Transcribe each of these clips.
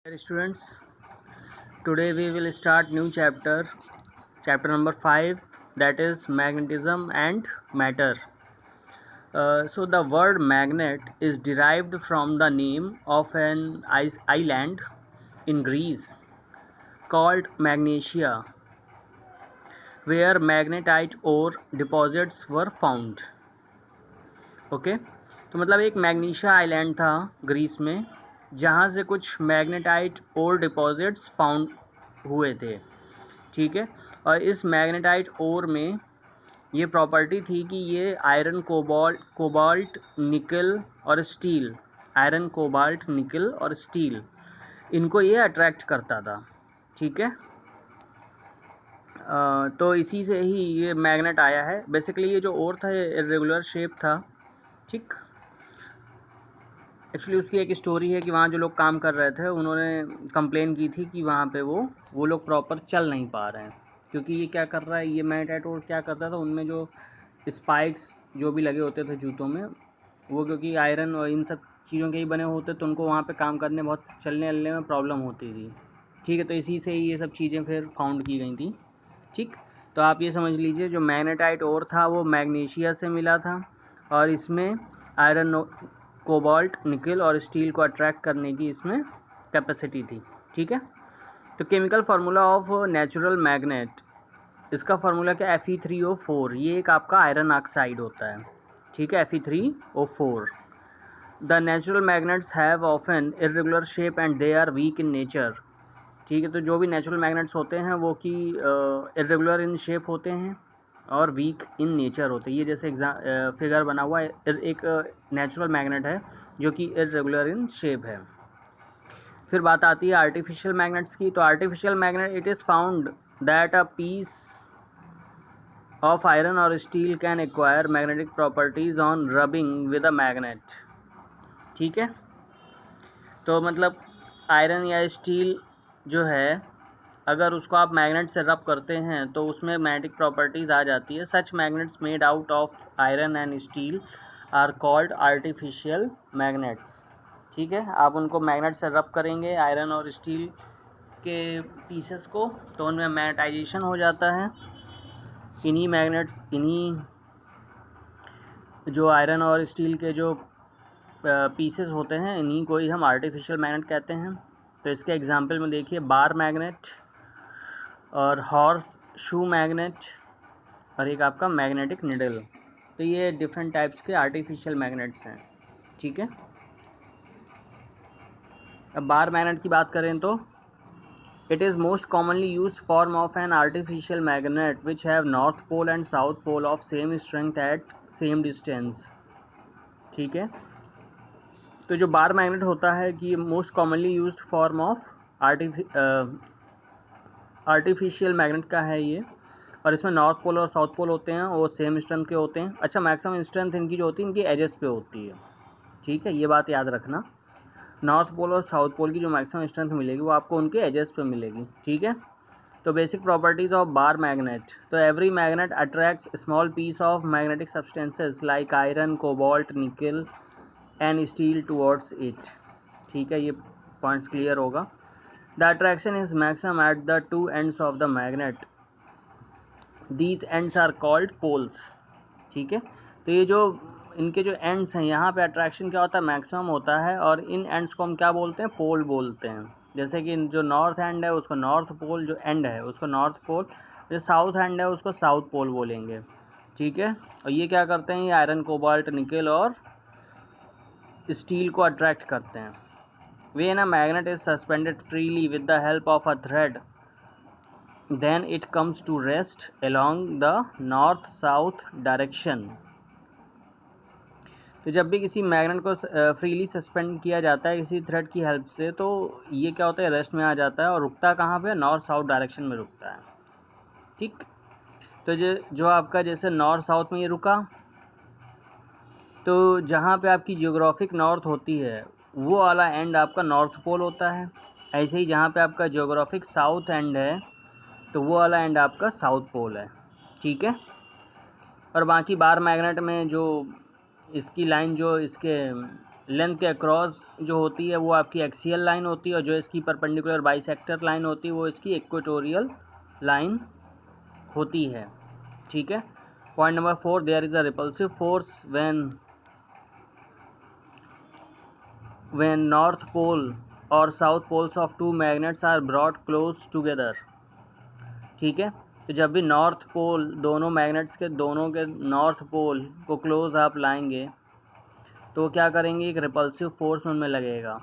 Dear students, today we will start new chapter number 5, that is magnetism and matter. So the word magnet is derived from the name of an island in Greece called Magnesia, where magnetite ore deposits were found. Okay तो मतलब एक magnesia island था Greece में, जहाँ से कुछ magnetite ओर deposits found हुए थे। ठीक है, और इस मैग्नेटाइट ओर में ये प्रॉपर्टी थी कि ये आयरन कोबाल्ट निकल और स्टील, आयरन कोबाल्ट निकल और स्टील, इनको ये अट्रैक्ट करता था। ठीक है, तो इसी से ही ये मैग्नेट आया है। बेसिकली ये जो ओर था ये इरेगुलर शेप था। ठीक, एक्चुअली उसकी एक स्टोरी है कि वहाँ जो लोग काम कर रहे थे उन्होंने कंप्लेन की थी कि वहाँ पे वो लोग प्रॉपर चल नहीं पा रहे हैं, क्योंकि ये क्या कर रहा है, ये मैग्नेटाइट और क्या करता था, उनमें जो स्पाइक्स जो भी लगे होते थे जूतों में, वो क्योंकि आयरन और इन सब चीज़ों के ही बने होते तो उनको वहाँ पे काम करने बहुत चलने वलने में प्रॉब्लम होती थी। ठीक है, तो इसी से ही ये सब चीज़ें फिर फाउंड की गई थी। ठीक, तो आप ये समझ लीजिए जो मैग्नेटाइट ओर था वो मैग्नीशिया से मिला था और इसमें आयरन कोबाल्ट निकल और स्टील को अट्रैक्ट करने की इसमें कैपेसिटी थी। ठीक है, तो chemical formula of natural magnet, इसका फार्मूला क्या, Fe3O4, ये एक आपका आयरन ऑक्साइड होता है। ठीक है, Fe3O4। The natural magnets have often irregular shape and they are weak in nature. ठीक है, तो जो भी नेचुरल मैग्नेट्स होते हैं वो कि इरेगुलर इन शेप होते हैं और वीक इन नेचर होते हैं। ये जैसे फिगर बना हुआ है, एक नेचुरल मैग्नेट है जो कि इरेगुलर इन शेप है। फिर बात आती है आर्टिफिशियल मैग्नेट्स की। तो artificial magnet, it is found that a piece of iron और steel can acquire magnetic properties on rubbing with a magnet. ठीक है, तो मतलब आयरन या स्टील जो है, अगर उसको आप मैग्नेट से रब करते हैं तो उसमें मैग्नेटिक प्रॉपर्टीज़ आ जाती है। Such magnets made out of iron and steel are called artificial magnets. ठीक है, आप उनको मैग्नेट से रब करेंगे आयरन और स्टील के पीसेस को, तो उनमें मैग्नेटाइजेशन हो जाता है। इन्हीं मैग्नेट्स, इन्हीं जो आयरन और स्टील के जो पीसेस होते हैं, इन्हीं को ही हम आर्टिफिशियल मैग्नेट कहते हैं। तो इसके एग्जांपल में देखिए, बार मैग्नेट और हॉर्स शू मैग्नेट और एक आपका मैग्नेटिक निडल। तो ये डिफरेंट टाइप्स के आर्टिफिशियल मैग्नेट्स हैं। ठीक है, अब बार मैग्नेट की बात करें तो it is most commonly use form of an artificial magnet which have north pole and south pole of same strength at same distance. ठीक है, तो जो बार मैग्नेट होता है कि most commonly used form of artificial magnet का है ये, और इसमें नॉर्थ पोल और साउथ पोल होते हैं, वो सेम स्ट्रेंथ के होते हैं। अच्छा, मैक्सिमम स्ट्रेंथ इनकी जो होती है इनकी एजेस पे होती है। ठीक है, ये बात याद रखना, नॉर्थ पोल और साउथ पोल की जो मैक्सिमम स्ट्रेंथ मिलेगी वो आपको उनके एजेस पे मिलेगी। ठीक है, तो basic properties of bar magnet, तो every magnet attracts small piece of magnetic substances like iron, cobalt, nickel and steel towards it. ठीक है, ये पॉइंट्स क्लियर होगा। The attraction is maximum at the two ends of the magnet, these ends are called poles. ठीक है, तो ये जो इनके जो एंड्स हैं, यहाँ पे अट्रैक्शन क्या होता है, मैक्सिमम होता है, और इन एंड्स को हम क्या बोलते हैं, पोल बोलते हैं। जैसे कि जो नॉर्थ एंड है उसको नॉर्थ पोल, जो एंड है उसको नॉर्थ पोल, जो साउथ एंड है उसको साउथ पोल बोलेंगे। ठीक है, और ये क्या करते हैं, ये आयरन, कोबाल्ट, निकल और स्टील को अट्रैक्ट करते हैं। When a magnet is suspended freely with the help of a thread, then it comes to rest along the north-south direction. तो जब भी किसी मैग्नेट को फ्रीली सस्पेंड किया जाता है किसी थ्रेड की हेल्प से, तो ये क्या होता है, रेस्ट में आ जाता है और रुकता कहाँ पे, नॉर्थ साउथ डायरेक्शन में रुकता है। ठीक, तो जो आपका जैसे नॉर्थ साउथ में ये रुका, तो जहाँ पे आपकी जियोग्राफिक नॉर्थ होती है वो वाला एंड आपका नॉर्थ पोल होता है। ऐसे ही जहाँ पे आपका जियोग्राफिक साउथ एंड है तो वो वाला एंड आपका साउथ पोल है। ठीक है, और बाकी बार मैग्नेट में जो इसकी लाइन जो इसके लेंथ के अक्रॉस जो होती है वो आपकी एक्सियल लाइन होती है, और जो इसकी परपेंडिकुलर बाइसेक्टर लाइन होती है वो इसकी इक्वेटोरियल लाइन होती है। ठीक है। Point number 4, there is a repulsive force when north pole or south poles of two magnets are brought close together। ठीक है। तो जब भी नॉर्थ पोल, दोनों मैग्नेट्स के दोनों के नॉर्थ पोल को क्लोज आप लाएंगे तो क्या करेंगे, एक रिपल्सिव फोर्स उनमें लगेगा।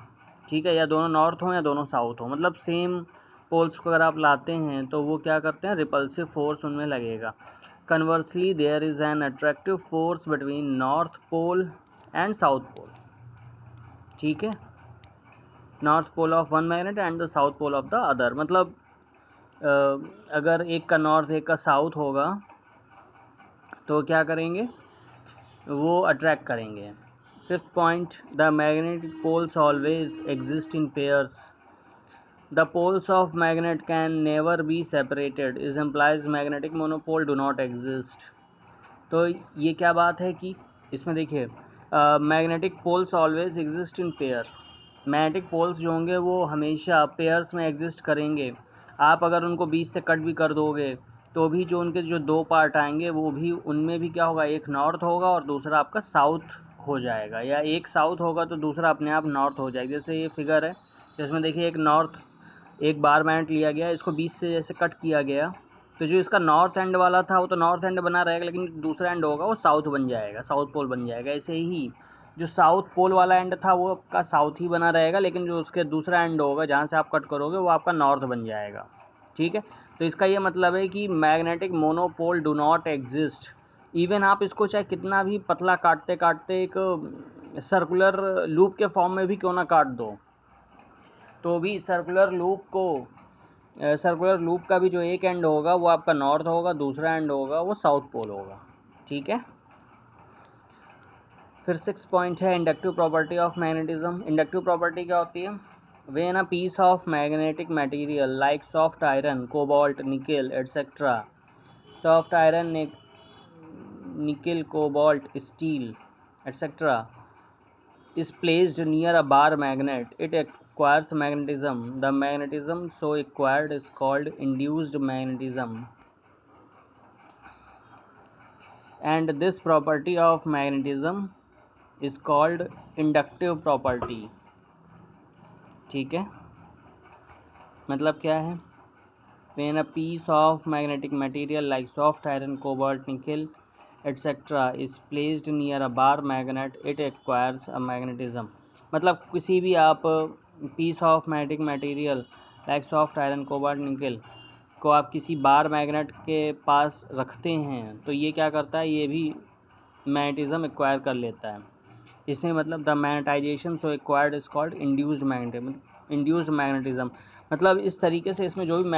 ठीक है। या दोनों नॉर्थ हो या दोनों साउथ हो, मतलब सेम पोल्स को अगर आप लाते हैं तो वो क्या करते हैं, रिपल्सिव फोर्स उनमें लगेगा। Conversely there is an attractive force between north pole and south pole. ठीक है। North pole of one magnet and the south pole of the other, मतलब अगर एक का नॉर्थ एक का साउथ होगा तो क्या करेंगे, वो अट्रैक्ट करेंगे। Fifth point, the magnetic poles always exist in pairs. The poles of magnet can never be separated is implies magnetic monopole do not exist. तो ये क्या बात है कि इसमें देखिए, magnetic poles always exist in pair. Magnetic poles जो होंगे वो हमेशा पेयर्स में एग्जिस्ट करेंगे। आप अगर उनको बीच से कट भी कर दोगे तो भी जो उनके जो दो पार्ट आएंगे वो भी, उनमें भी क्या होगा, एक नॉर्थ होगा और दूसरा आपका साउथ हो जाएगा, या एक साउथ होगा तो दूसरा अपने आप नॉर्थ हो जाएगा। जैसे ये फिगर है, जिसमें देखिए एक नॉर्थ, एक बार मैग्नेट लिया गया, इसको बीच से जैसे कट किया गया तो जो इसका नॉर्थ एंड वाला था वो तो नॉर्थ एंड बना रहेगा, लेकिन दूसरा एंड होगा वो साउथ बन जाएगा, साउथ पोल बन जाएगा। ऐसे ही जो साउथ पोल वाला एंड था वो आपका साउथ ही बना रहेगा, लेकिन जो उसके दूसरा एंड होगा जहाँ से आप कट करोगे वो आपका नॉर्थ बन जाएगा। ठीक है। तो इसका ये मतलब है कि magnetic monopole do not exist. Even आप इसको चाहे कितना भी पतला काटते काटते एक सर्कुलर लूप के फॉर्म में भी क्यों ना काट दो, तो भी सर्कुलर लूप का भी जो एक एंड होगा वो आपका नॉर्थ होगा, दूसरा एंड होगा वो साउथ पोल होगा। ठीक है। फिर 6 पॉइंट है inductive property of magnetism. Inductive property क्या होती है, when a piece of magnetic material like soft iron, cobalt, nickel etcetera, soft iron, nickel, cobalt, steel etcetera is placed near a bar magnet, it acquires magnetism. The magnetism so acquired is called induced magnetism. And this property of magnetism is called inductive property. ठीक है। मतलब क्या है, when a piece of magnetic material like soft iron, cobalt, nickel etc. is placed near a bar magnet, it acquires a magnetism. मतलब किसी भी आप piece of magnetic material like soft iron, cobalt, nickel को आप किसी bar magnet के पास रखते हैं तो ये क्या करता है, ये भी मैग्नेटिज्म एक्वायर कर लेता है। इसमें मतलब the magnetization so acquired is called induced magnetism. मतलब इस तरीके से इसमें जो भी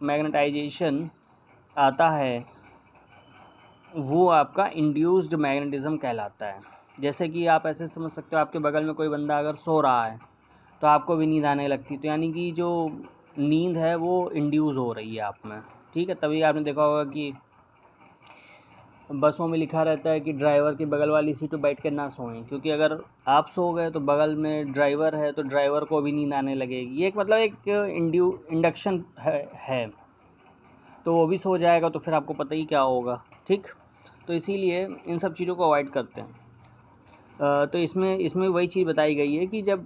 मैग्नेटाइजेशन आता है वो आपका इंड्यूस्ड मैग्नेटिज्म कहलाता है। जैसे कि आप ऐसे समझ सकते हो, आपके बगल में कोई बंदा अगर सो रहा है तो आपको भी नींद आने लगती, तो यानी कि जो नींद है वो इंड्यूस हो रही है आप में। ठीक है। तभी आपने देखा होगा कि बसों में लिखा रहता है कि ड्राइवर की बगल वाली सीट पर बैठ कर ना सोएं, क्योंकि अगर आप सो गए तो बगल में ड्राइवर है तो ड्राइवर को भी नींद आने लगेगी। ये एक मतलब एक इंडक्शन है, तो वो भी सो जाएगा तो फिर आपको पता ही क्या होगा। ठीक। तो इसीलिए इन सब चीज़ों को अवॉइड करते हैं। तो इसमें वही चीज़ बताई गई है कि जब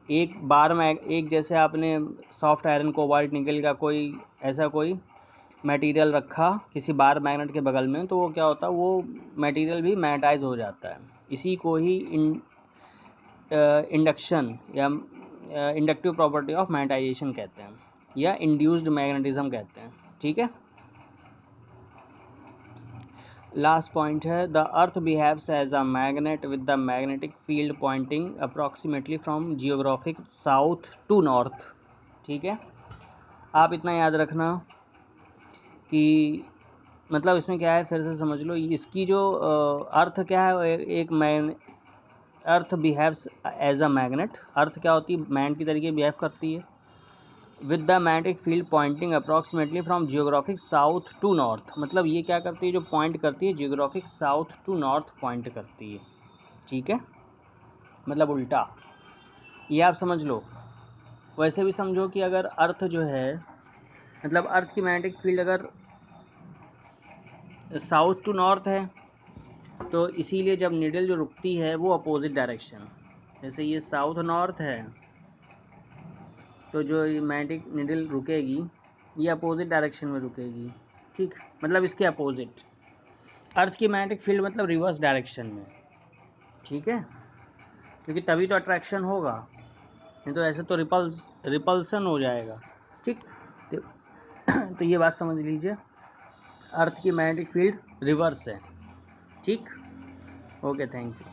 एक बार में एक, जैसे आपने सॉफ्ट आयरन, कोबाल्ट, निकल का कोई ऐसा कोई मटेरियल रखा किसी बार मैग्नेट के बगल में, तो वो क्या होता है, वो मटेरियल भी मैग्नेटाइज हो जाता है। इसी को ही इंडक्शन या इंडक्टिव प्रॉपर्टी ऑफ मैग्नेटाइजेशन कहते हैं, या इंड्यूस्ड मैग्नेटिज्म कहते हैं। ठीक है। लास्ट पॉइंट है, the earth behaves as a magnet with the magnetic field pointing approximately from geographic south to north. ठीक है। आप इतना याद रखना कि मतलब इसमें क्या है, फिर से समझ लो, इसकी जो अर्थ क्या है, एक earth behaves as a magnet. Earth क्या होती है, मैग्नेट की तरीके बिहेव करती है with the magnetic field pointing approximately from geographic south to north. मतलब ये क्या करती है, जो पॉइंट करती है geographic south to north point करती है। ठीक है। मतलब उल्टा, ये आप समझ लो। वैसे भी समझो कि अगर अर्थ जो है, मतलब अर्थ की मैग्नेटिक फील्ड अगर साउथ टू नॉर्थ है, तो इसीलिए जब नीडल जो रुकती है वो अपोजिट डायरेक्शन, जैसे ये साउथ नॉर्थ है, तो जो ये मैग्नेटिक नीडल रुकेगी ये अपोजिट डायरेक्शन में रुकेगी, ठीक, मतलब इसके अपोजिट। अर्थ की मैग्नेटिक फील्ड मतलब रिवर्स डायरेक्शन में, ठीक है, क्योंकि तभी तो अट्रैक्शन होगा, नहीं तो ऐसे तो रिपल्सन हो जाएगा, ठीक। तो ये बात समझ लीजिए, अर्थ की मैग्नेटिक फील्ड रिवर्स है, ठीक। Okay, thank you.